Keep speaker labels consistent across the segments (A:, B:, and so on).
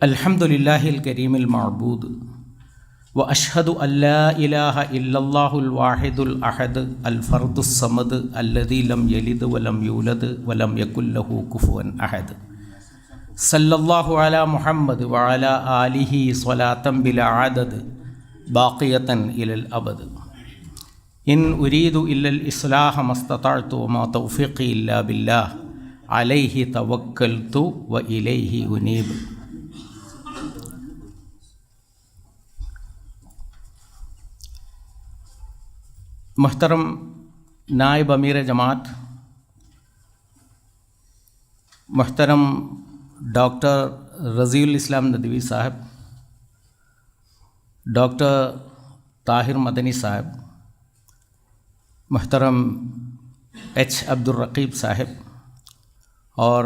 A: अल्हम्दुलिल्लाहिल करीमिल मअबूद व अशहदु अल्ला इलाहा इल्लल्लाहुल वाहिदुल अहद अल फर्दुस समद अल्लज़ी लम यलिद व लम यूलद व लम यकुल लहू कुफुवन अहद सल्लल्लाहु अला मुहम्मद व अला आलिहि स्वलातम बिला अदद बाक़ियतन इलल अबद। इन उरीदु इल्लल इस्लाह मस्ततअतु व मा तौफ़ीक़ी इल्ला बिल्लाह अलैहि तवक्कलतु व इलैहि उनीब। मुहतरम नायब अमीर जमात, मुहतरम डॉक्टर रज़ीउल इस्लाम नदवी साहब, डॉक्टर ताहिर मदनी साहब, मुहतरम एच अब्दुल रकीब साहब और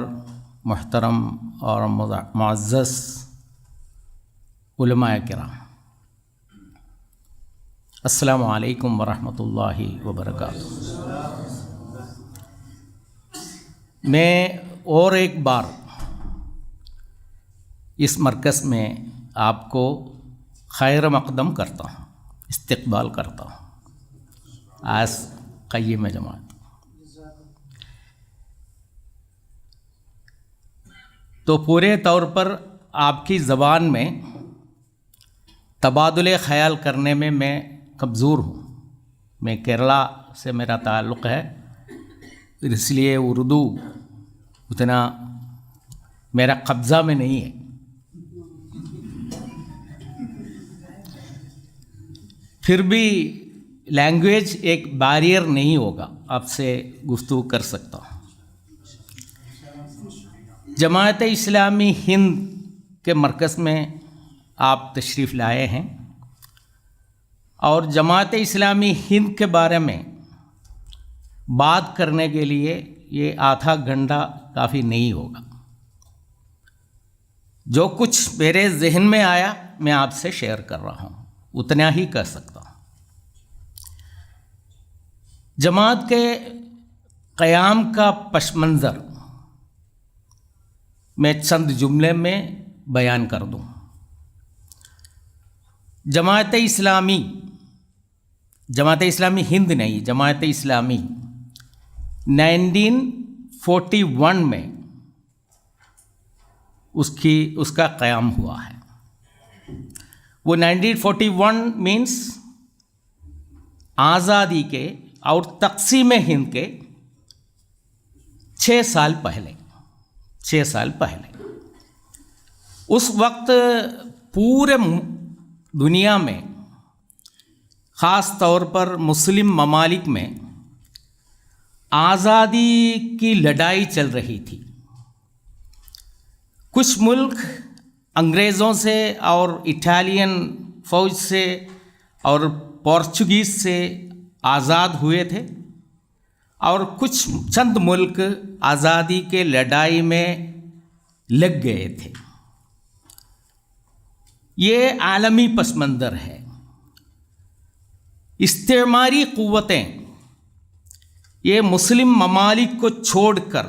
A: मुहतरम और मुअज़्ज़ज़ उलमाए किराम, अस्सलामु अलैकुम वरहमतुल्लाहि वबरकातुहू। मैं और एक बार इस मरकज़ में आपको खैर मक़दम करता हूँ, इस्तक़बाल करता हूँ आज क़य्यम जमात। तो पूरे तौर पर आपकी ज़बान में तबादुल ख़याल करने में मैं कमज़ोर हूँ। मैं केरला से मेरा ताल्लुक़ है, इसलिए उर्दू उतना मेरा कब्ज़ा में नहीं है। फिर भी लैंग्वेज एक बैरियर नहीं होगा, आपसे गुफ्तगू कर सकता हूँ। जमात इस्लामी हिंद के मरकज़ में आप तशरीफ़ लाए हैं और जमात इस्लामी हिंद के बारे में बात करने के लिए ये आधा घंटा काफ़ी नहीं होगा। जो कुछ मेरे जहन में आया मैं आपसे शेयर कर रहा हूँ, उतना ही कर सकता हूँ। जमात के क़याम का पस मंज़र मैं चंद जुमले में बयान कर दूँ। जमात इस्लामी हिंद नहीं, जमात इस्लामी 1941 में उसका क़याम हुआ है। वो 1941 मीन्स आज़ादी के और तक़सीम हिंद के 6 साल पहले उस वक्त पूरे दुनिया में, ख़ास तौर पर मुस्लिम ममालिक में आज़ादी की लड़ाई चल रही थी। कुछ मुल्क अंग्रेज़ों से और इटालियन फ़ौज से और पोर्चुगीज़ से आज़ाद हुए थे और कुछ चंद मुल्क आज़ादी के लड़ाई में लग गए थे। ये आलमी पस मंज़र है। इस्तेमारी क़ुव्वतें ये मुस्लिम ममालिक को छोड़कर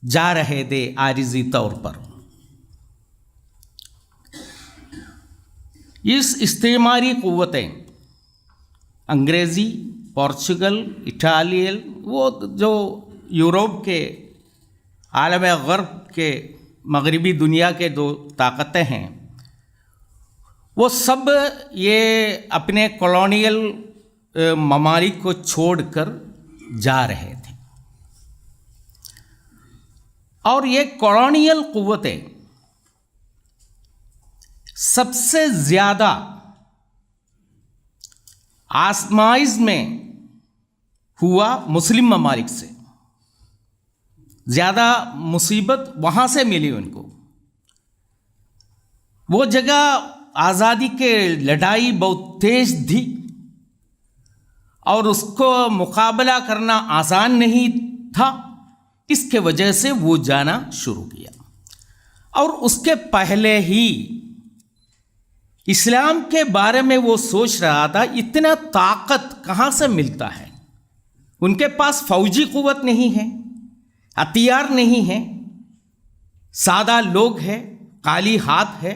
A: जा रहे थे आरिज़ी तौर पर। इस इस्तेमारी क़ुव्वतें अंग्रेज़ी, पोर्चुगल, इटालियन, वो जो यूरोप के आलम ग़र्ब के मगरिबी दुनिया के जो ताकतें हैं, वो सब ये अपने कॉलोनियल ममालिक को छोड़कर जा रहे थे। और ये कॉलोनियल क़ुव्वतें सबसे ज़्यादा आज़माइश में हुआ मुस्लिम ममालिक से। ज़्यादा मुसीबत वहाँ से मिली उनको। वो जगह आज़ादी के लड़ाई बहुत तेज़ थी और उसको मुकाबला करना आसान नहीं था। इसके वजह से वो जाना शुरू किया। और उसके पहले ही इस्लाम के बारे में वो सोच रहा था, इतना ताकत कहाँ से मिलता है। उनके पास फ़ौजी क़ुव्वत नहीं है, हथियार नहीं है, सादा लोग हैं, काली हाथ है,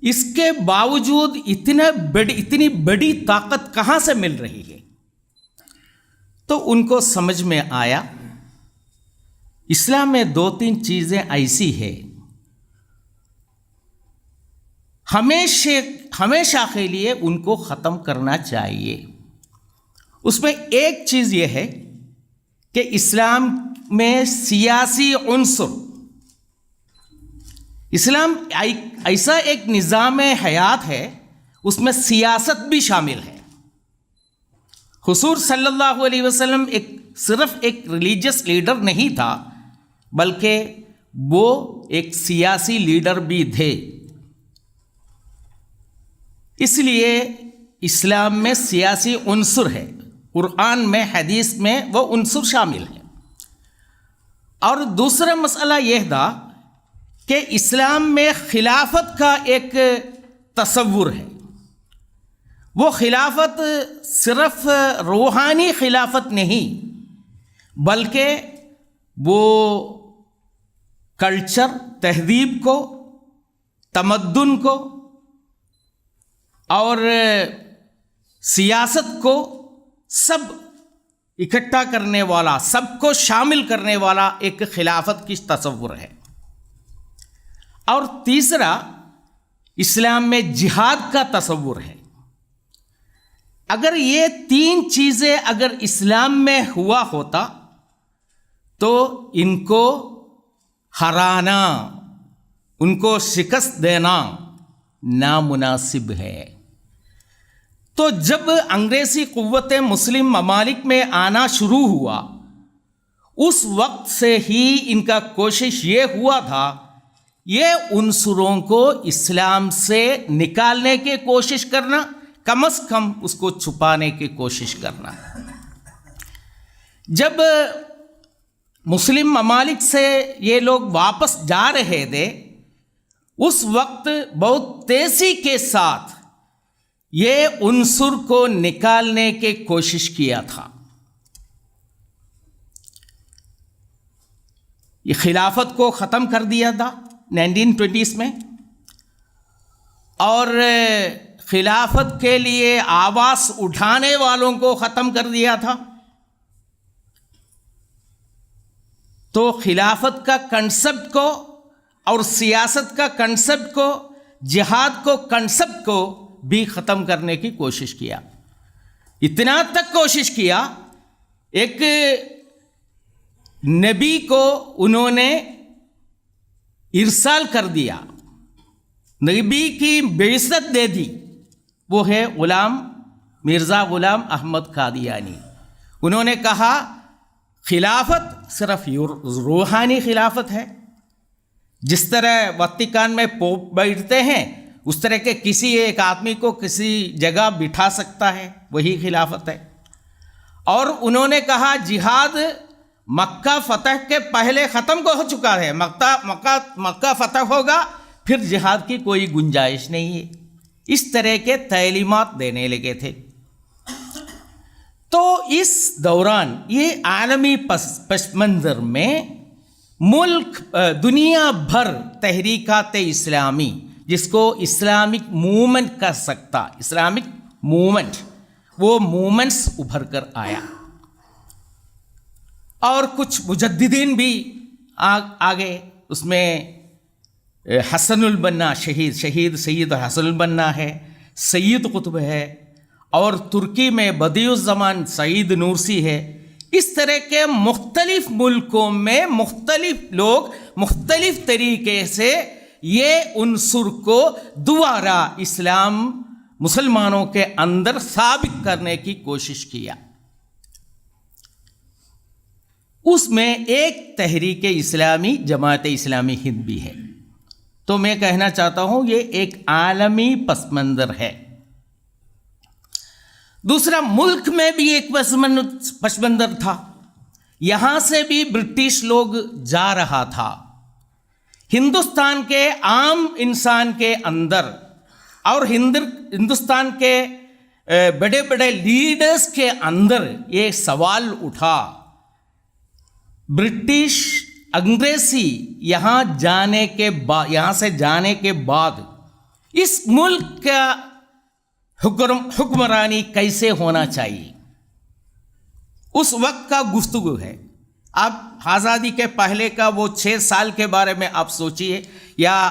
A: इसके बावजूद इतनी बड़ी ताकत कहाँ से मिल रही है? तो उनको समझ में आया इस्लाम में 2-3 चीज़ें ऐसी है हमेशा के लिए उनको ख़त्म करना चाहिए। उसमें एक चीज़ यह है कि इस्लाम में सियासी उन्सुर, इस्लाम ऐसा एक निज़ाम हयात है, उसमें सियासत भी शामिल है। हुजूर सल्लल्लाहु अलैहि वसल्लम सिर्फ एक रिलीजियस लीडर नहीं था, बल्कि वो एक सियासी लीडर भी थे। इसलिए इस्लाम में सियासी उन्सुर है, कुरान में, हदीस में वो उन्सुर शामिल है। और दूसरा मसला यह था कि इस्लाम में खिलाफत का एक तसव्वुर है। वो खिलाफत सिर्फ रूहानी खिलाफत नहीं, बल्कि वो कल्चर, तहजीब को, तमद्दुन को और सियासत को सब इकट्ठा करने वाला, सबको शामिल करने वाला एक खिलाफत की तसव्वुर है। और तीसरा, इस्लाम में जिहाद का तसव्वुर है। अगर ये 3 चीज़ें अगर इस्लाम में हुआ होता तो इनको हराना, उनको शिकस्त देना नामुनासिब है। तो जब अंग्रेज़ी क़ुव्वतें मुस्लिम ममालिक में आना शुरू हुआ, उस वक्त से ही इनका कोशिश ये हुआ था, ये उन्सुरों को इस्लाम से निकालने की कोशिश करना, कम से कम उसको छुपाने की कोशिश करना। जब मुस्लिम ममालिक से ये लोग वापस जा रहे थे, उस वक्त बहुत तेज़ी के साथ ये उन्सुर को निकालने की कोशिश किया था। ये खिलाफत को ख़त्म कर दिया था 1920s में, और खिलाफत के लिए आवाज़ उठाने वालों को ख़त्म कर दिया था। तो खिलाफत का कंसेप्ट को और सियासत का कंसेप्ट को, जिहाद को कंसेप्ट को भी ख़त्म करने की कोशिश किया। इतना तक कोशिश किया, एक नबी को उन्होंने इरसाल कर दिया, नबी की बेइज्जत दे दी। वो है मिर्ज़ा ग़ुलाम अहमद कादियानी। उन्होंने कहा खिलाफत सिर्फ रूहानी खिलाफत है। जिस तरह वतिकान में पोप बैठते हैं, उस तरह के किसी एक आदमी को किसी जगह बिठा सकता है, वही खिलाफत है। और उन्होंने कहा जिहाद मक्का फतह के पहले ख़त्म हो चुका है। मक्का फतह होगा, फिर जिहाद की कोई गुंजाइश नहीं है। इस तरह के तालीमात देने लगे थे। तो इस दौरान ये आलमी पस मंज़र में मुल्क, दुनिया भर तहरीकात इस्लामी, जिसको इस्लामिक मूवमेंट कर सकता, इस्लामिक मूवमेंट, वो मूवमेंट्स उभर कर आया। और कुछ मुजद्दिदीन भी आ गए। उसमें हसनुल बन्ना, शहीद सैयद हसनुल बन्ना है, सैयद कुतुब है, और तुर्की में बदियुज़्ज़मान सईद नूरसी है। इस तरह के मुख्तलिफ मुल्कों में मुख्तलिफ लोग मुख्तलिफ तरीके से ये उन्सुर को दोबारा इस्लाम मुसलमानों के अंदर साबित करने की कोशिश किया। उसमें एक तहरीक इस्लामी, जमात इस्लामी हिंद भी है। तो मैं कहना चाहता हूँ ये एक आलमी पस मंज़र है। दूसरा, मुल्क में भी एक पस मंज़र था। यहाँ से भी ब्रिटिश लोग जा रहा था। हिंदुस्तान के आम इंसान के अंदर और हिंदुस्तान के बड़े बड़े लीडर्स के अंदर ये सवाल उठा, ब्रिटिश अंग्रेजी यहाँ से जाने के बाद इस मुल्क का हुक्मरानी कैसे होना चाहिए, उस वक्त का गुफ्तगू है। अब आज़ादी के पहले का वो 6 साल के बारे में आप सोचिए, या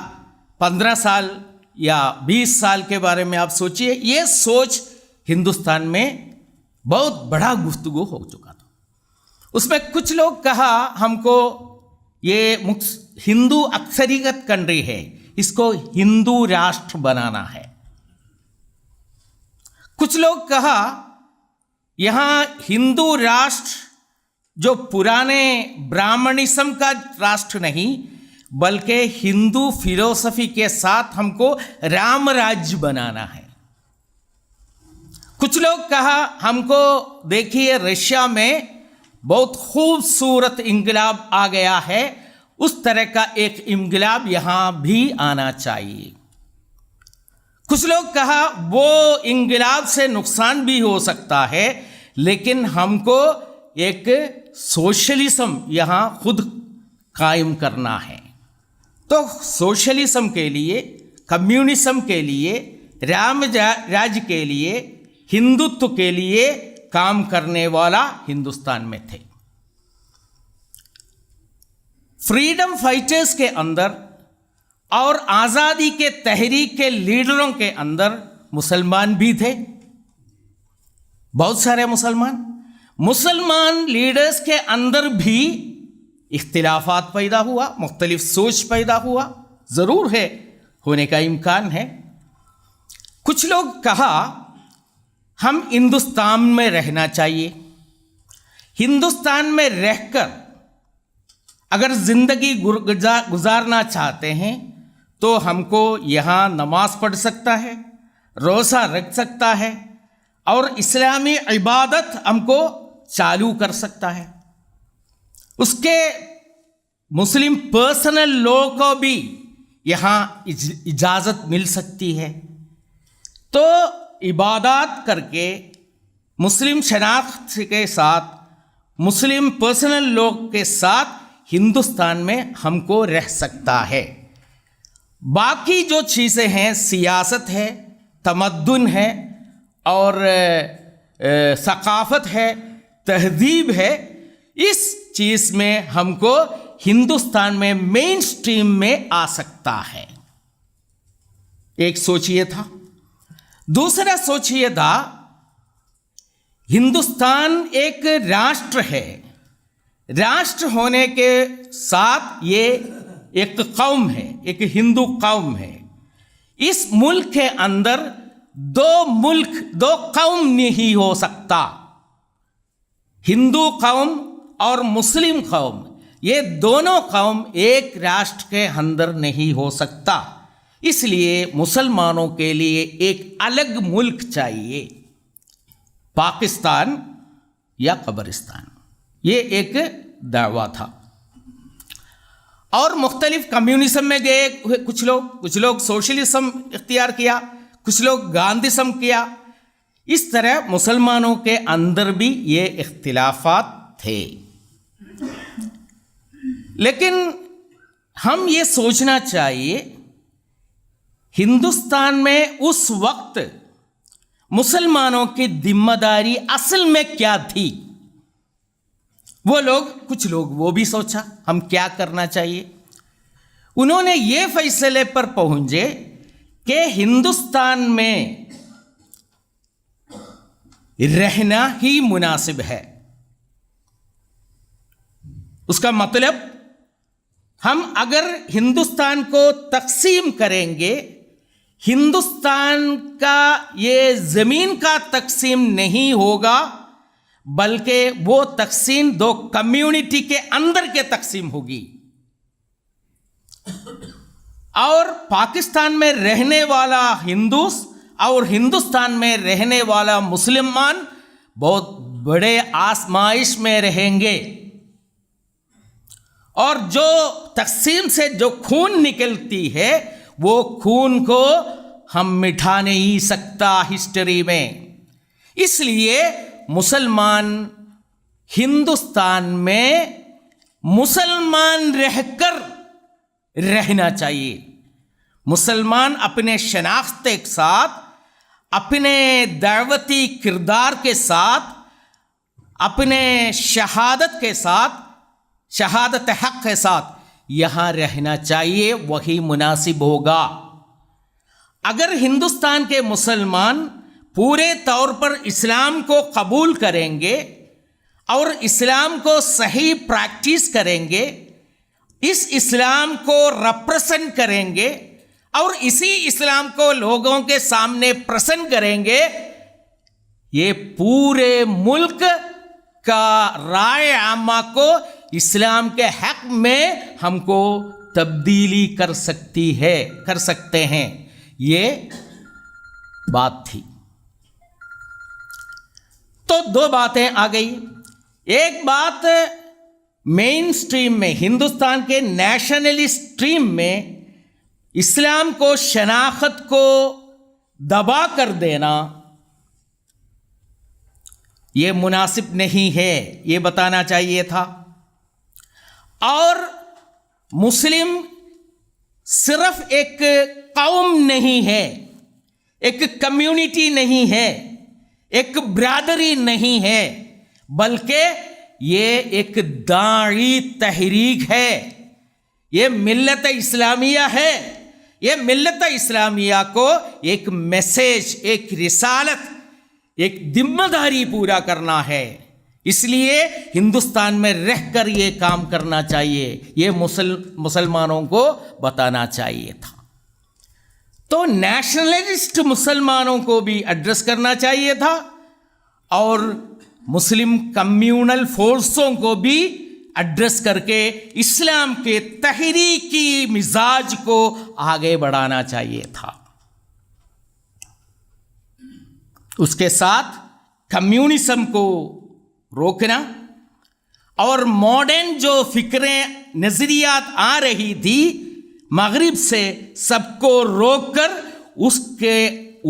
A: 15 साल या 20 साल के बारे में आप सोचिए। ये सोच हिंदुस्तान में बहुत बड़ा गुफ्तगू हो चुका था। उसमें कुछ लोग कहा हमको ये हिंदू अक्सरियत कंट्री है, इसको हिंदू राष्ट्र बनाना है। कुछ लोग कहा यहाँ हिंदू राष्ट्र जो पुराने ब्राह्मणिज्म का राष्ट्र नहीं, बल्कि हिंदू फिलोसफी के साथ हमको राम राज्य बनाना है। कुछ लोग कहा हमको देखिए रशिया में बहुत खूबसूरत इंकलाब आ गया है, उस तरह का एक इंकलाब यहाँ भी आना चाहिए। कुछ लोग कहा वो इंकलाब से नुकसान भी हो सकता है, लेकिन हमको एक सोशलिज्म यहाँ खुद कायम करना है। तो सोशलिज्म के लिए, कम्युनिज्म के लिए, राम राज्य के लिए, हिंदुत्व के लिए काम करने वाला हिंदुस्तान में थे। फ्रीडम फाइटर्स के अंदर और आज़ादी के तहरीक के लीडरों के अंदर मुसलमान भी थे, बहुत सारे मुसलमान लीडर्स के अंदर भी इख्तिलाफात पैदा हुआ, मुख्तलिफ सोच पैदा हुआ, ज़रूर है, होने का इम्कान है। कुछ लोग कहा हम हिंदुस्तान में रहना चाहिए, हिंदुस्तान में रहकर अगर ज़िंदगी गुजारना चाहते हैं तो हमको यहाँ नमाज पढ़ सकता है, रोज़ा रख सकता है और इस्लामी इबादत हमको चालू कर सकता है। उसके मुस्लिम पर्सनल लॉ को भी यहाँ इजाज़त मिल सकती है। तो इबादत करके मुस्लिम शनाख्त के साथ, मुस्लिम पर्सनल लॉ के साथ हिंदुस्तान में हमको रह सकता है। बाकी जो चीज़ें हैं, सियासत है, तमद्दुन है और सकाफ़त है, तहज़ीब है, इस चीज़ में हमको हिंदुस्तान में मेन स्ट्रीम में आ सकता है। एक सोच ये था। दूसरा सोच ये था, हिंदुस्तान एक राष्ट्र है, राष्ट्र होने के साथ ये एक कौम है, एक हिंदू कौम है। इस मुल्क के अंदर दो कौम नहीं हो सकता, हिंदू कौम और मुस्लिम कौम, ये दोनों कौम एक राष्ट्र के अंदर नहीं हो सकता। इसलिए मुसलमानों के लिए एक अलग मुल्क चाहिए, पाकिस्तान या कब्रिस्तान, ये एक दावा था। और मुख्तलिफ कम्युनिज्म में गए कुछ लोग सोशलिज्म इख्तियार किया, कुछ लोग गांधीज्म किया। इस तरह मुसलमानों के अंदर भी ये इख्तिलाफात थे। लेकिन हम ये सोचना चाहिए, हिंदुस्तान में उस वक्त मुसलमानों की जिम्मेदारी असल में क्या थी? कुछ लोग वो भी सोचा हम क्या करना चाहिए। उन्होंने ये फैसले पर पहुंचे कि हिंदुस्तान में रहना ही मुनासिब है। उसका मतलब हम अगर हिंदुस्तान को तकसीम करेंगे, हिंदुस्तान का ये ज़मीन का तकसीम नहीं होगा, बल्कि वो तकसीम दो कम्युनिटी के अंदर के तकसीम होगी। और पाकिस्तान में रहने वाला हिंदूस और हिंदुस्तान में रहने वाला मुसलमान बहुत बड़े आजमाइश में रहेंगे। और जो तकसीम से जो खून निकलती है, वो खून को हम मिटा नहीं सकता हिस्ट्री में। इसलिए मुसलमान हिंदुस्तान में मुसलमान रहकर रहना चाहिए। मुसलमान अपने शनाख्त के साथ, अपने दावती किरदार के साथ, अपने शहादत के साथ, शहादत हक के साथ यहाँ रहना चाहिए, वही मुनासिब होगा। अगर हिंदुस्तान के मुसलमान पूरे तौर पर इस्लाम को कबूल करेंगे और इस्लाम को सही प्रैक्टिस करेंगे, इस इस्लाम को रिप्रेजेंट करेंगे और इसी इस्लाम को लोगों के सामने प्रेजेंट करेंगे, ये पूरे मुल्क का राय आमा को इस्लाम के हक में हमको तब्दीली कर सकते हैं। ये बात थी। तो दो बातें आ गई। एक बात मेन स्ट्रीम में, हिंदुस्तान के नेशनलिस्ट स्ट्रीम में इस्लाम को, शनाख्त को दबा कर देना ये मुनासिब नहीं है, ये बताना चाहिए था। और मुस्लिम सिर्फ एक कौम नहीं है, एक कम्युनिटी नहीं है, एक ब्रादरी नहीं है, बल्कि ये एक दाई तहरीक है, ये मिल्लत इस्लामिया है। ये मिल्लत इस्लामिया को एक मैसेज, एक रिसालत, एक जिम्मेदारी पूरा करना है। इसलिए हिंदुस्तान में रहकर ये काम करना चाहिए, ये मुसलमानों को बताना चाहिए था। तो नेशनलिस्ट मुसलमानों को भी एड्रेस करना चाहिए था और मुस्लिम कम्यूनल फोर्सों को भी एड्रेस करके इस्लाम के तहरीकी मिजाज को आगे बढ़ाना चाहिए था। उसके साथ कम्युनिज्म को रोकना और मॉडर्न जो फिक्रें, नजरियात आ रही थी मगरिब से, सबको रोककर उसके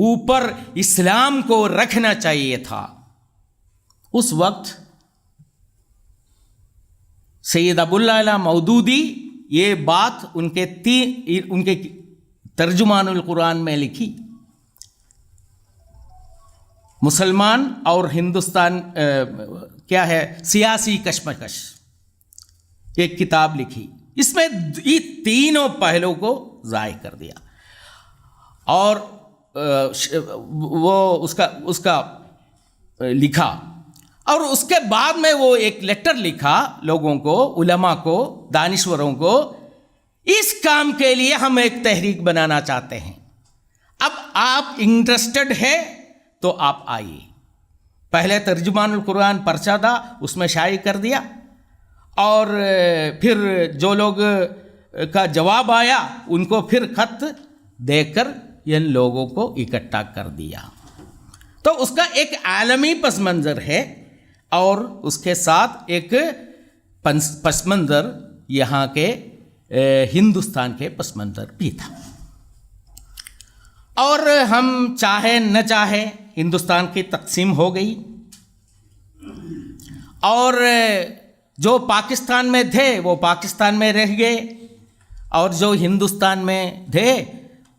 A: ऊपर इस्लाम को रखना चाहिए था। उस वक्त सैयद अब्दुल्लाह अला मौदूदी ये बात उनके तर्जुमानुल कुरान में लिखी। मुसलमान और हिंदुस्तान क्या है, सियासी कशमकश, एक किताब लिखी। इसमें ये तीनों पहलुओं को ज़ाहिर कर दिया और वो उसका लिखा। और उसके बाद में वो एक लेटर लिखा लोगों को, उलमा को, दानिश्वरों को, इस काम के लिए हम एक तहरीक बनाना चाहते हैं। अब आप इंटरेस्टेड है तो आप आइए। पहले तर्जुमानुल कुरान पर्चा था, उसमें शाये कर दिया और फिर जो लोग का जवाब आया उनको फिर खत देकर इन लोगों को इकट्ठा कर दिया। तो उसका एक आलमी पस मंज़र है और उसके साथ एक पस मंज़र यहाँ के हिंदुस्तान के पस मंज़र भी था। और हम चाहे न चाहे हिंदुस्तान की तकसीम हो गई और जो पाकिस्तान में थे वो पाकिस्तान में रह गए और जो हिंदुस्तान में थे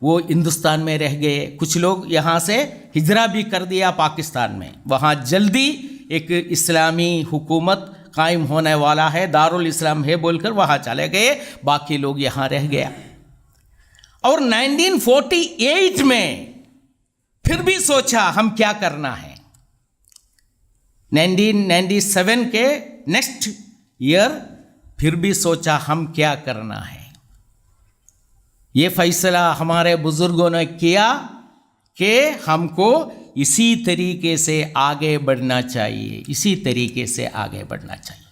A: वो हिंदुस्तान में रह गए। कुछ लोग यहाँ से हिजरा भी कर दिया पाकिस्तान में, वहाँ जल्दी एक इस्लामी हुकूमत कायम होने वाला है, दारुल इस्लाम है बोलकर वहाँ चले गए, बाकी लोग यहाँ रह गया। और 1948 में फिर भी सोचा हम क्या करना है। 1997 के नेक्स्ट ईयर फिर भी सोचा हम क्या करना है। ये फैसला हमारे बुजुर्गों ने किया कि हमको इसी तरीके से आगे बढ़ना चाहिए, इसी तरीके से आगे बढ़ना चाहिए।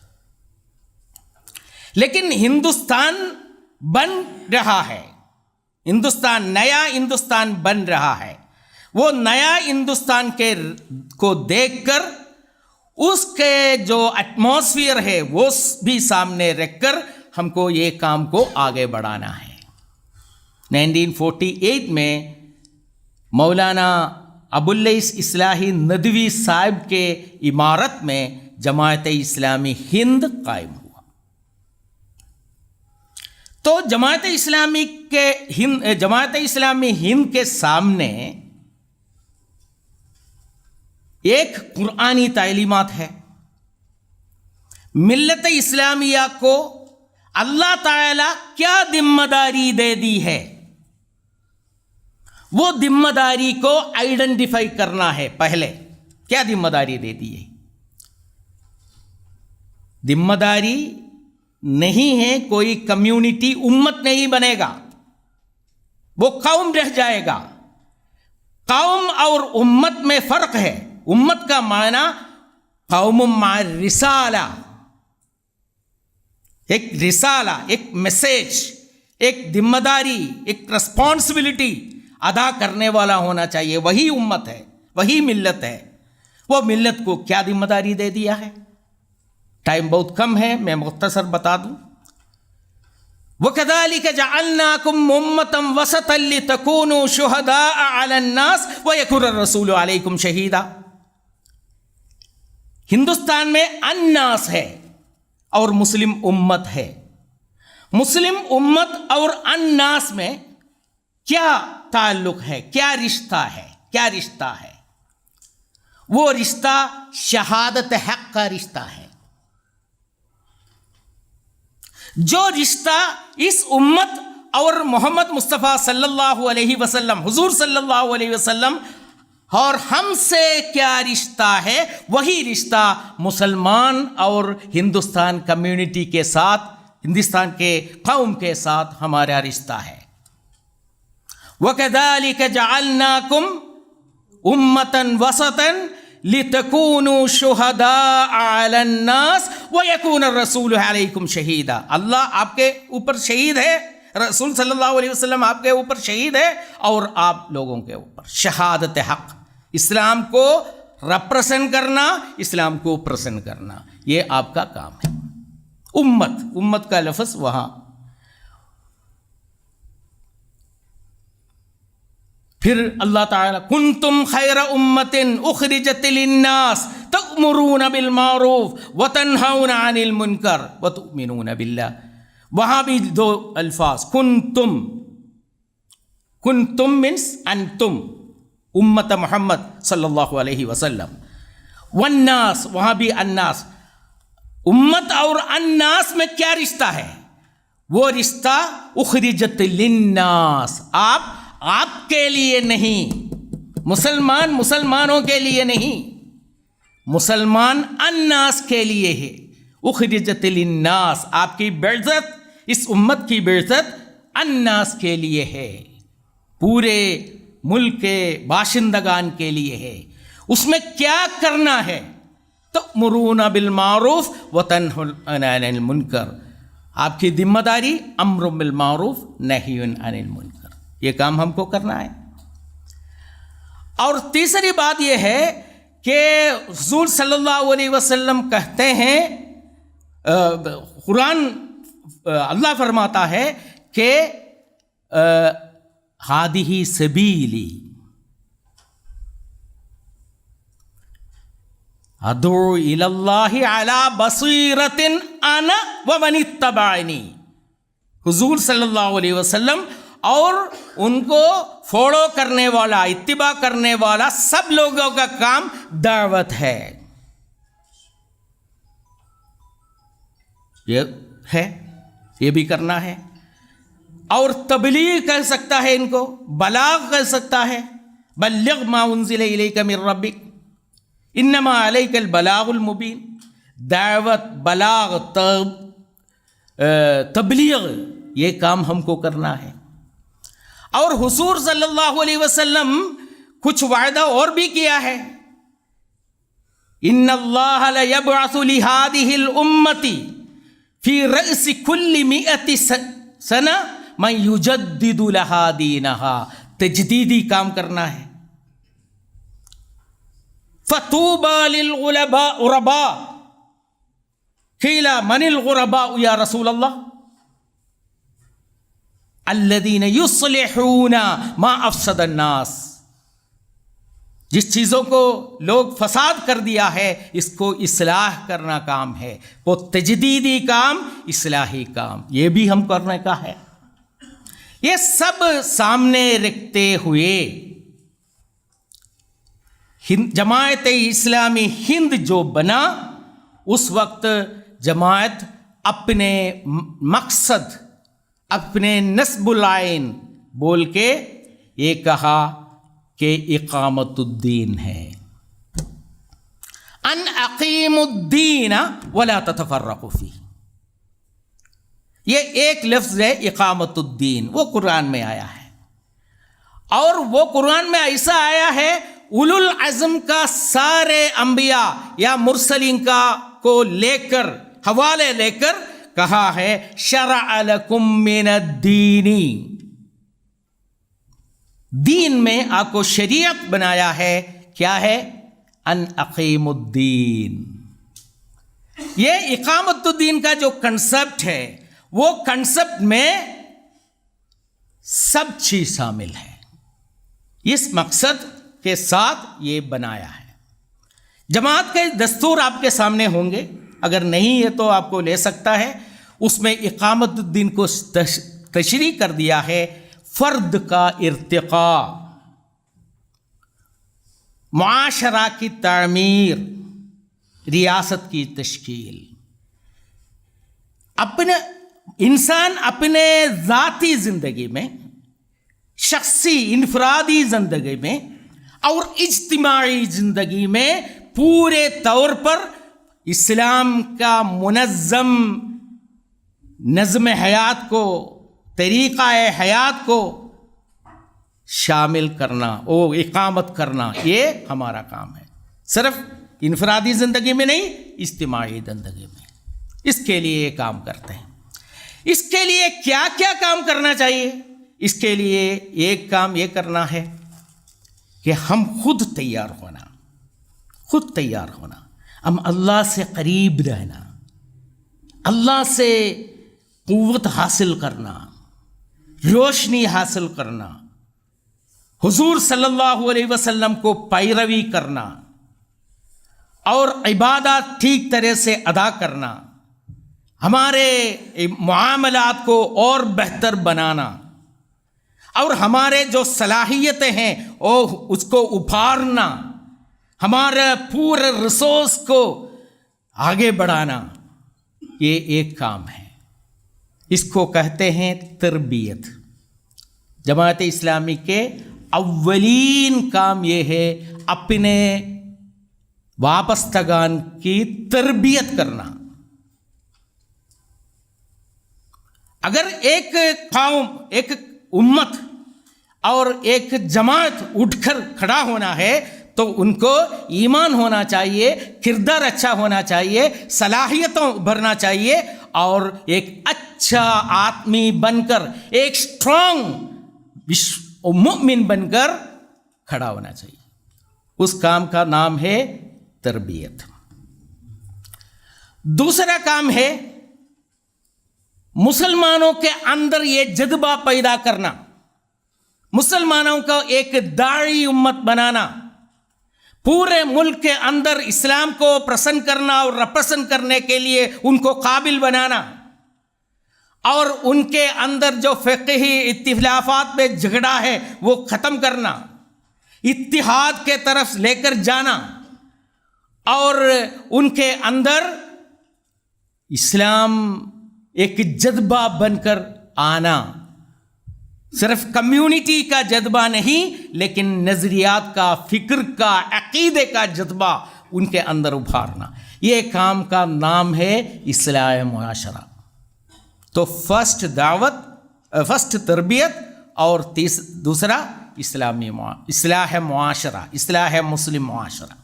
A: लेकिन हिंदुस्तान बन रहा है, हिंदुस्तान, नया हिंदुस्तान बन रहा है। वो नया हिंदुस्तान को देखकर उसके जो एटमॉस्फेयर है वो भी सामने रखकर हमको ये काम को आगे बढ़ाना है। 1948 में मौलाना अबुल लैस इस्लाही नदवी साहब के इमारत में जमात इस्लामी हिंद कायम हुआ। तो जमात इस्लामी हिंद के सामने एक कुरानी तालीमात है। मिल्लत इस्लामिया को अल्लाह ताला क्या जिम्मेदारी दे दी है, वो जिम्मेदारी को आइडेंटिफाई करना है। पहले क्या जिम्मेदारी दे दी है? जिम्मेदारी नहीं है कोई कम्युनिटी उम्मत नहीं बनेगा, वो कौम रह जाएगा। कौम और उम्मत में फर्क है। उम्मत का माना कौम मा रिसाला, एक रिसाला, एक मैसेज, एक जिम्मेदारी, एक रिस्पॉन्सिबिलिटी अदा करने वाला होना चाहिए। वही उम्मत है, वही मिल्लत है। वो मिल्लत को क्या जिम्मेदारी दे दिया है? टाइम बहुत कम है, मैं मुख्तसर बता दूं। वकज़ालिक जअलनाकुम उम्मतन वसतन लितकूनू शुहदाअ अलन्नास व यकुन रसूलु अलैकुम शहीदा। हिंदुस्तान में अन्नास है और मुस्लिम उम्मत है। मुस्लिम उम्मत और अन्नास में क्या ताल्लुक है, क्या रिश्ता है? क्या रिश्ता है? वो रिश्ता शहादत हक का रिश्ता है। जो रिश्ता इस उम्मत और मोहम्मद मुस्तफ़ा सल्लल्लाहु अलैहि वसल्लम, हुजूर सल्लल्लाहु अलैहि वसल्लम और हमसे क्या रिश्ता है, वही रिश्ता मुसलमान और हिंदुस्तान कम्युनिटी के साथ, हिंदुस्तान के कौम के साथ हमारा रिश्ता है। वकज़ालिक जअलनाकुम उम्मतन वसतन लितकूनू शुहदाअ अलन्नास व यकून रसूलु अलैकुम शहीदा। अल्लाह आपके ऊपर शहीद है, रसूल सल्लल्लाहु अलैहि वसल्लम आपके ऊपर शहीद है और आप लोगों के ऊपर शहादत हक, इस्लाम को रिप्रेजेंट करना, इस्लाम को प्रसन्न करना, ये आपका काम है। उम्मत, उम्मत का लफ्ज़ वहाँ। फिर अल्लाह ताला कुंतुम खैरा उम्मतिन उखरिजत लिन्नास तअमुरूना बिल मारूफ व तन्हौना अनिल मुनकर व तुमिनूना बिल्लाह। वहाँ भी दो अल्फाज, कुंतुम, कुंतुम मीन्स अंतुम, उम्मत मोहम्मद सल्लल्लाहु अलैहि वसल्लम। वन्नास, वहाँ भी अन्नास। उम्मत और अन्नास में क्या रिश्ता है? वो रिश्ता उखरिजत लिन्नास, आपके लिए नहीं, मुसलमान मुसलमानों के लिए नहीं, मुसलमान अन्नास के लिए है। उखरिजत लिन्नास, आपकी बेइज्जत, इस उम्मत की बेइज्जत अन्नास के लिए है, पूरे मुल्क के बाशिंदगान के लिए है। उसमें क्या करना है? तअमुरूना बिल मारूफ व तन्हौना अनिल मुनकर। आपकी जिम्मेदारी अम्र बिल मारूफ नहीयुन अनिल मुनकर, ये काम हमको करना है। और तीसरी बात यह है कि हुज़ूर सल्लल्लाहु अलैहि वसल्लम कहते हैं, कुरान अल्लाह फरमाता है कि हादिही सबीली अदू इलल्लाहि अला बसीरतिन अना व मन इत्तबाअनी। हुज़ूर सल्लल्लाहु अलैहि वसल्लम और उनको फॉलो करने वाला, इत्तिबा करने वाला सब लोगों का काम दावत है। ये है, ये भी करना है। और तबलीग कर सकता है, इनको बलाग कर सकता है। बल्लिग मा उन्ज़िला इलैका मिर रब्बिक इन्नमा अलैकल बलागुल मुबीन। दावत, बलाग, तबलीग, ये काम हमको करना है। और हुजूर सल्लल्लाहु अलैहि वसल्लम कुछ वायदा और भी किया है। इन्नल्लाह ला यबअसु लिहादिहिल उम्मती फी रअसी कुल्ली मिअति सना मन युजद्दिदु लहा दीनहा। तजदीदी काम करना है। फतूबा लिल गुरबा क़ीला मनिल गुरबा या रसूल अल्लाह अल्लज़ीना युस्लिहूना मा अफ़सदन नास। जिस चीज़ों को लोग फसाद कर दिया है इसको इस्लाह करना काम है, वो तजदीदी काम, इस्लाही काम, ये भी हम करने का है। ये सब सामने रखते हुए जमायत इस्लामी हिंद जो बना, उस वक्त जमायत अपने मकसद, अपने नस्बुल आइन बोल के ये कहा कि इकामतुद्दीन है, अन अकीमुद्दीन वला ततफर्रकू फीह। ये एक लफ्ज़ है इकामतुद्दीन, वो कुरान में आया है, और वो कुरान में ऐसा आया है उलुल अज़्म का सारे अंबिया या मुरसलीन का को लेकर हवाले लेकर कहा है शरअ लकुम मिनद्दीनी, दीन में आपको शरीयत बनाया है, क्या है, अन अकीमुद्दीन। ये इकामतुद्दीन का जो कंसेप्ट है, वो कंसेप्ट में सब चीज शामिल है, इस मकसद के साथ ये बनाया है। जमात के दस्तूर आपके सामने होंगे, अगर नहीं है तो आपको ले सकता है। उसमें इकामतुद्दीन को तशरीह कर दिया है, फर्द का इर्तिका, मुआशरा की तामीर, रियासत की तश्कील। अपने इंसान अपने ज़ाती ज़िंदगी में, शख्सी इनफरादी ज़िंदगी में और इज्तिमाई ज़िंदगी में पूरे तौर पर इस्लाम का मुनज़्ज़म नज़्म हयात को, तरीक़ा हयात को शामिल करना, वो इकामत करना, ये हमारा काम है। सिर्फ इनफरादी ज़िंदगी में नहीं, इज्तिमाई ज़िंदगी में, इसके लिए ये काम करते हैं। इसके लिए क्या क्या काम करना चाहिए? इसके लिए एक काम ये करना है कि हम खुद तैयार होना, खुद तैयार होना, हम अल्लाह से करीब रहना, अल्लाह से क़ुव्वत हासिल करना, रोशनी हासिल करना, हुजूर सल्लल्लाहु अलैहि वसल्लम को पैरवी करना और इबादत ठीक तरह से अदा करना, हमारे मुआमलात को और बेहतर बनाना और हमारे जो सलाहियतें हैं वो उसको उभारना, हमारे पूरे रिसोर्स को आगे बढ़ाना, ये एक काम है। इसको कहते हैं तरबियत। जमात इस्लामी के अव्वलीन काम ये है अपने वाबस्तगान की तरबियत करना। अगर एक कौम, एक उम्मत और एक जमात उठकर खड़ा होना है तो उनको ईमान होना चाहिए, किरदार अच्छा होना चाहिए, सलाहियतों भरना चाहिए और एक अच्छा आदमी बनकर, एक स्ट्रांग मुमिन बनकर खड़ा होना चाहिए। उस काम का नाम है तरबियत। दूसरा काम है मुसलमानों के अंदर ये जज्बा पैदा करना, मुसलमानों को एक दाई उम्मत बनाना, पूरे मुल्क के अंदर इस्लाम को प्रसन्न करना और रिप्रेजेंट करने के लिए उनको काबिल बनाना और उनके अंदर जो फ़िक़ही इख्तिलाफ़ात में झगड़ा है वो ख़त्म करना, इत्तिहाद के तरफ लेकर जाना और उनके अंदर इस्लाम एक जज्बा बनकर आना। सिर्फ कम्युनिटी का जज्बा नहीं, लेकिन नज़रियात का, फ़िक्र का, अक़ीदे का जज्बा उनके अंदर उभारना। ये काम का नाम है इस्लाह मुआशरा। तो फर्स्ट दावत, फर्स्ट तरबियत और दूसरा इस्लाह मुआशरा, इस्लाह मुस्लिम मुआशरा।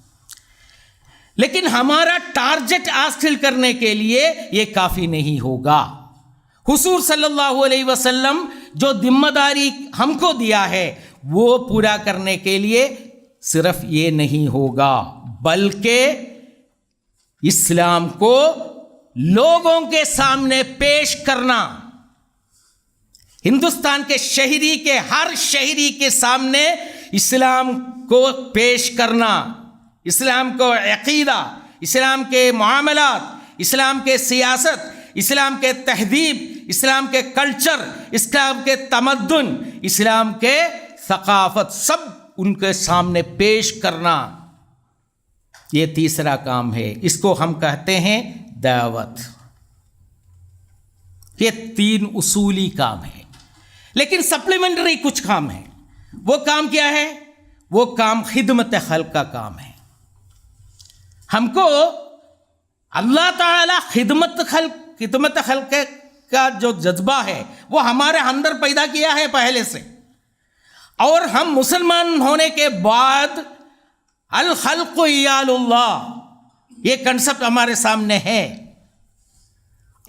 A: लेकिन हमारा टारगेट हासिल करने के लिए ये काफ़ी नहीं होगा। हुजूर सल्लल्लाहु अलैहि वसल्लम जो जिम्मेदारी हमको दिया है वो पूरा करने के लिए सिर्फ ये नहीं होगा, बल्कि इस्लाम को लोगों के सामने पेश करना, हिंदुस्तान के शहरी के हर शहरी के सामने इस्लाम को पेश करना, इस्लाम को अक़ीदा, इस्लाम के मामलात, इस्लाम के सियासत, इस्लाम के तहजीब, इस्लाम के कल्चर, इस्लाम के तमद्दुन, इस्लाम के सकाफत, सब उनके सामने पेश करना, ये तीसरा काम है। इसको हम कहते हैं दावत। ये 3 उसूली काम है। लेकिन सप्लीमेंट्री कुछ काम है। वो काम क्या है? वो काम खिदमत खल्क का काम है। हमको अल्लाह ताला खिदमत खल्क का जो जज्बा है वो हमारे अंदर पैदा किया है पहले से, और हम मुसलमान होने के बाद अल खल्क़ु इयालुल्लाह ये कंसेप्ट हमारे सामने है,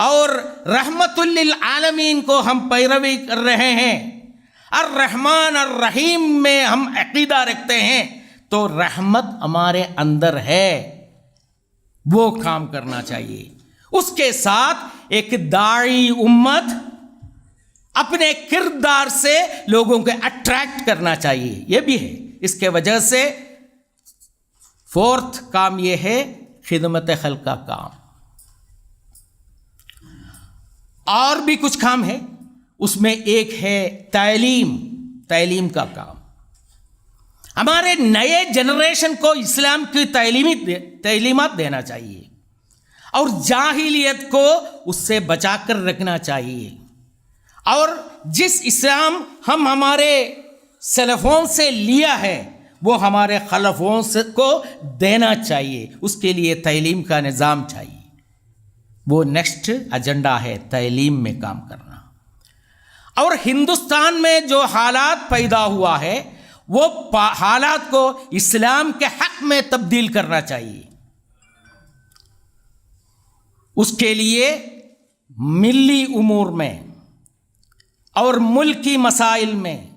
A: और रहमतुल लिल आलमीन को हम पैरवी कर रहे हैं, और रहमान और रहीम में हम अकीदा रखते हैं, तो रहमत हमारे अंदर है, वो काम करना चाहिए। उसके साथ एक दाई उम्मत अपने किरदार से लोगों को अट्रैक्ट करना चाहिए, ये भी है। इसके वजह से 4th काम ये है खिदमत खल्क का काम। और भी कुछ काम है, उसमें एक है तालीम का काम। हमारे नए जनरेशन को इस्लाम की तालीमात देना चाहिए, और जाहिलियत को उससे बचाकर रखना चाहिए, और जिस इस्लाम हम हमारे सलफ़ों से लिया है वो हमारे खलफ़ों से को देना चाहिए। उसके लिए तालीम का निज़ाम चाहिए। वो नेक्स्ट एजेंडा है, तालीम में काम करना। और हिंदुस्तान में जो हालात पैदा हुआ है वो हालात को इस्लाम के हक़ में तब्दील करना चाहिए। उसके लिए मिल्ली उमूर में और मुल्की मसाइल में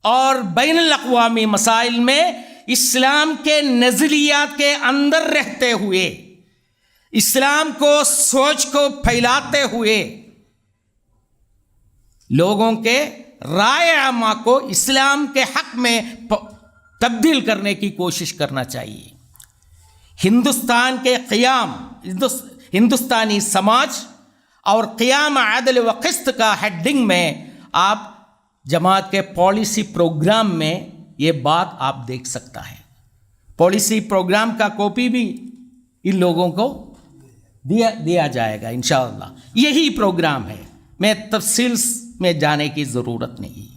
A: और बैनुल अक़वामी मसाइल में इस्लाम के नज़रियात के अंदर रहते हुए, इस्लाम को सोच को फैलाते हुए लोगों के राय आमा को इस्लाम के हक़ में तब्दील करने की कोशिश करना चाहिए। हिंदुस्तान के क़ियाम, हिंदुस्तानी समाज और क़ियाम अदल व क़िस्त का हेडिंग में आप जमात के पॉलिसी प्रोग्राम में ये बात आप देख सकता है। पॉलिसी प्रोग्राम का कॉपी भी इन लोगों को दिया जाएगा इंशाअल्लाह। यही प्रोग्राम है, मैं तफसील में जाने की ज़रूरत नहीं।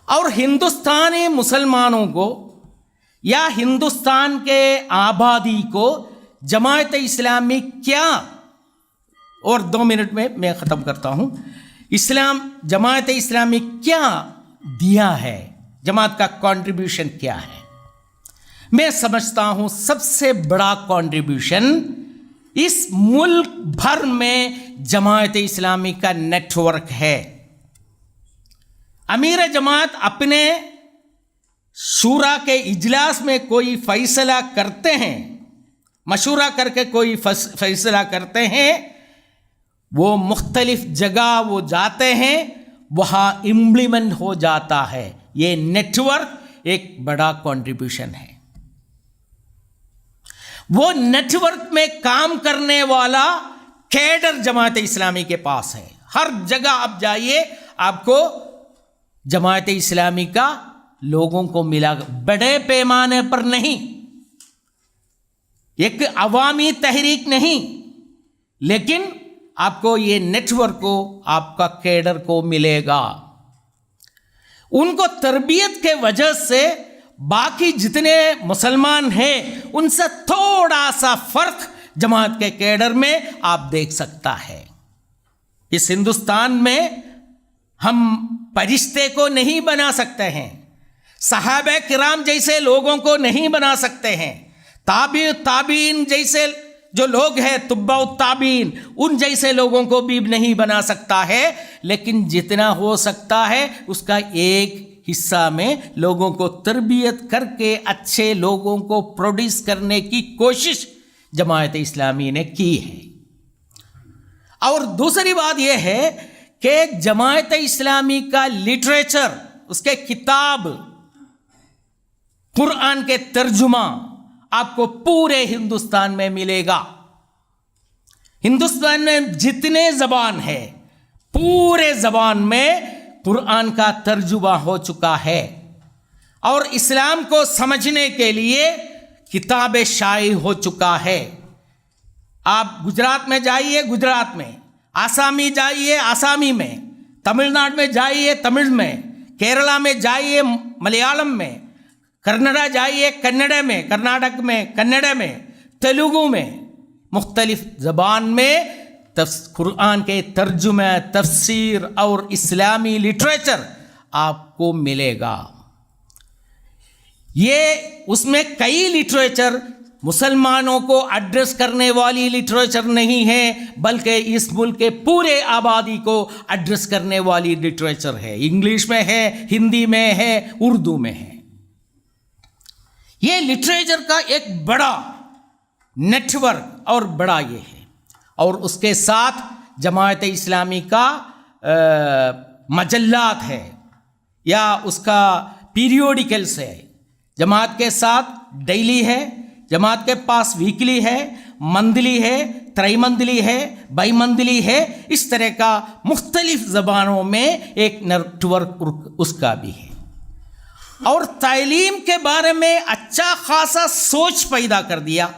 A: और हिंदुस्तानी मुसलमानों को या हिंदुस्तान के आबादी को जमात इस्लामी क्या, और 2 मिनट में मैं ख़त्म करता हूँ, जमात इस्लामी क्या दिया है, जमात का कंट्रीब्यूशन क्या है। मैं समझता हूँ सबसे बड़ा कंट्रीब्यूशन इस मुल्क भर में जमात इस्लामी का नेटवर्क है। अमीर जमात अपने शूरा के इजलास में कोई फैसला करते हैं, मशूरा करके कोई फैसला करते हैं, वो मुख्तलिफ जगह वो जाते हैं, वहाँ इम्प्लीमेंट हो जाता है। ये नेटवर्क एक बड़ा कंट्रीब्यूशन है। वो नेटवर्क में काम करने वाला कैडर जमात इस्लामी के पास है। हर जगह आप जाइए, आपको जमात इस्लामी का लोगों को मिला, बड़े पैमाने पर नहीं, एक अवामी तहरीक नहीं, लेकिन आपको ये नेटवर्क को, आपका कैडर को मिलेगा। उनको तरबियत के वजह से बाकी जितने मुसलमान हैं उनसे थोड़ा सा फर्क जमात के कैडर में आप देख सकता है। इस हिंदुस्तान में हम फरिश्ते को नहीं बना सकते हैं, सहाबे किराम जैसे लोगों को नहीं बना सकते हैं, ताबीन जैसे जो लोग हैं, तुब्बा ताबीन, उन जैसे लोगों को भी नहीं बना सकता है। लेकिन जितना हो सकता है उसका एक हिस्सा में लोगों को तरबियत करके अच्छे लोगों को प्रोड्यूस करने की कोशिश जमात इस्लामी ने की है। और दूसरी बात यह है कि जमात इस्लामी का लिटरेचर, उसके किताब कुरान के तर्जुमा आपको पूरे हिंदुस्तान में मिलेगा। हिंदुस्तान में जितने ज़बान है, पूरे ज़बान में कुरान का तर्जुमा हो चुका है। और इस्लाम को समझने के लिए किताब शाई हो चुका है। आप गुजरात में जाइए, गुजरात में, आसामी जाइए, आसामी में, तमिलनाडु में जाइए, तमिल में, केरला में जाइए, मलयालम में, कन्नड़ा जाइए, कन्नड़ में, कर्नाटक में, कन्नड़ में, तेलुगु में, मुख्तलिफ ज़बान में कुरान के तर्जुमे, तफसीर और इस्लामी लिटरेचर आपको मिलेगा। ये उसमें कई लिटरेचर मुसलमानों को एड्रेस करने वाली लिटरेचर नहीं है, बल्कि इस मुल्क के पूरे आबादी को एड्रेस करने वाली लिटरेचर है। इंग्लिश में है, हिंदी में है, उर्दू में है। ये लिटरेचर का एक बड़ा नेटवर्क और बड़ा ये है। और उसके साथ जमात इस्लामी का मजल्लात है या उसका पीरियोडिकल्स है। जमात के साथ डेली है, जमात के पास वीकली है, मंथली है, त्रैमंथली है, बाईमंथली है। इस तरह का मुख्तलिफ ज़बानों में एक नेटवर्क उसका भी है। और तालीम के बारे में अच्छा खासा सोच पैदा कर दिया।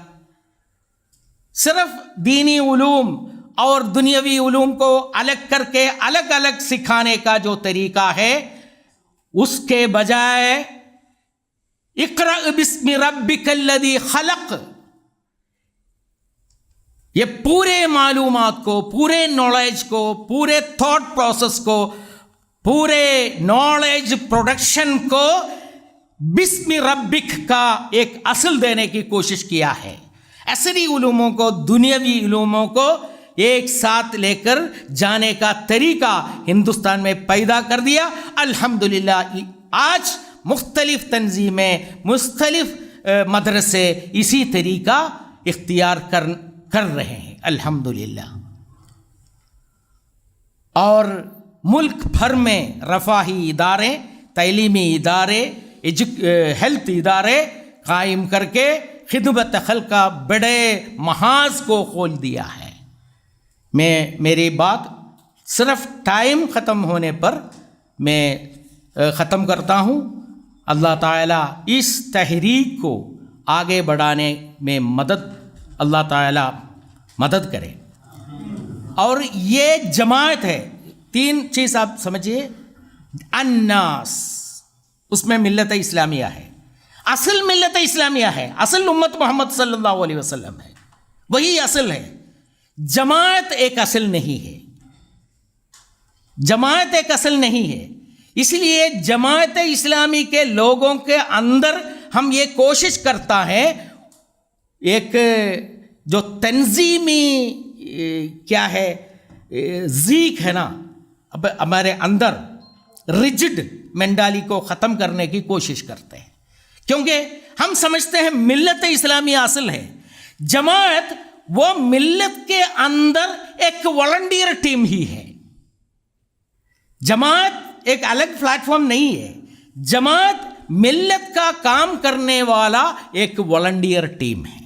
A: सिर्फ दीनी उलूम और दुनियावी उलूम को अलग करके अलग अलग सिखाने का जो तरीका है, उसके बजाय इक़रा बिस्मि रब्बिकल्लज़ी खलक़, ये पूरे मालूमात को, पूरे नॉलेज को, पूरे थॉट प्रोसेस को, पूरे नॉलेज प्रोडक्शन को बिस्मि रब्बिक का एक असल देने की कोशिश किया है। असली उलूमों को, दुनियावी उलूमों को एक साथ लेकर जाने का तरीका हिंदुस्तान में पैदा कर दिया। अल्हम्दुलिल्लाह आज मुख्तलिफ तंजीमें, मुख्तलिफ मदरसे इसी तरीका इख्तियार कर रहे हैं अल्हम्दुलिल्लाह। और मुल्क भर में रफ़ाही इदारे, तालीमी इदारे, हेल्थ इदारे कायम करके खिदमत खल्क़ का बड़े महाज को खोल दिया है। मेरी बात सिर्फ टाइम ख़त्म होने पर मैं ख़त्म करता हूँ। अल्लाह ताला इस तहरीक को आगे बढ़ाने में अल्लाह ताला मदद करे। और ये जमात है, तीन चीज़ आप समझिए। अन्नास, उसमें मिल्लत इस्लामिया है, असल मिल्लत इस्लामिया है, असल उम्मत मोहम्मद सल्लल्लाहु अलैहि वसल्लम है, वही असल है। जमात एक असल नहीं है, जमात एक असल नहीं है। इसलिए जमात इस्लामी के लोगों के अंदर हम ये कोशिश करता है, एक जो तंजीमी क्या है ज़ीक है ना, अब हमारे अंदर रिजिड मेंटाली को ख़त्म करने की कोशिश करते हैं, क्योंकि हम समझते हैं मिल्लत इस्लामी असल है। जमात वो मिल्लत के अंदर एक वॉलंटियर टीम ही है। जमात एक अलग प्लेटफॉर्म नहीं है। जमात मिल्लत का काम करने वाला एक वॉलंटियर टीम है।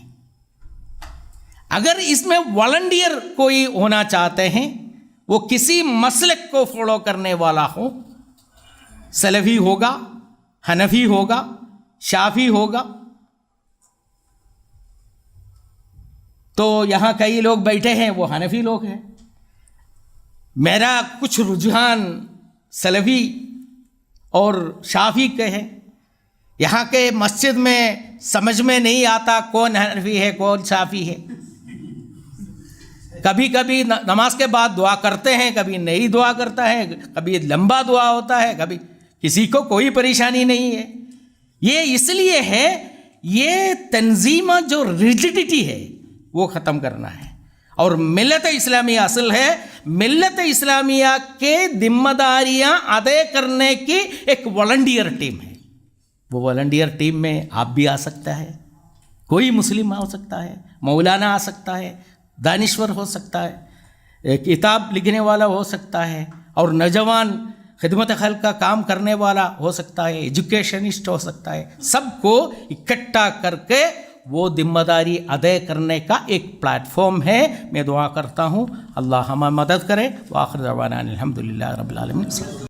A: अगर इसमें वॉलंटियर कोई होना चाहते हैं, वो किसी मसलक को फॉलो करने वाला हो, सलफी होगा, हनफी होगा, शाफी होगा। तो यहाँ कई लोग बैठे हैं, वो हनफी लोग हैं। मेरा कुछ रुझान सलफी और शाफी के है। यहाँ के मस्जिद में समझ में नहीं आता कौन हनफी है कौन शाफी है। कभी कभी नमाज के बाद दुआ करते हैं, कभी नहीं दुआ करता है, कभी लंबा दुआ होता है, कभी किसी को कोई परेशानी नहीं है। ये इसलिए है, ये तंजीमा जो रिजिडिटी है वो ख़त्म करना है। और मिल्लत इस्लामिया असल है। मिल्लत इस्लामिया के जिम्मेदारियां अदा करने की एक वॉलंटियर टीम है। वो वॉलंटियर टीम में आप भी आ सकता है, कोई मुस्लिम आ सकता है, मौलाना आ सकता है, दानिश्वर हो सकता है, किताब लिखने वाला हो सकता है, और नौजवान खिदमत खल्क का काम करने वाला हो सकता है, एजुकेशनिस्ट हो सकता है, सबको इकट्ठा करके वो जिम्मेदारी अदा करने का एक प्लेटफॉर्म है। मैं दुआ करता हूँ अल्लाह हमें मदद करे। व आखिर दअवाना अनिल हम्दुलिल्लाहि रब्बिल आलमीन।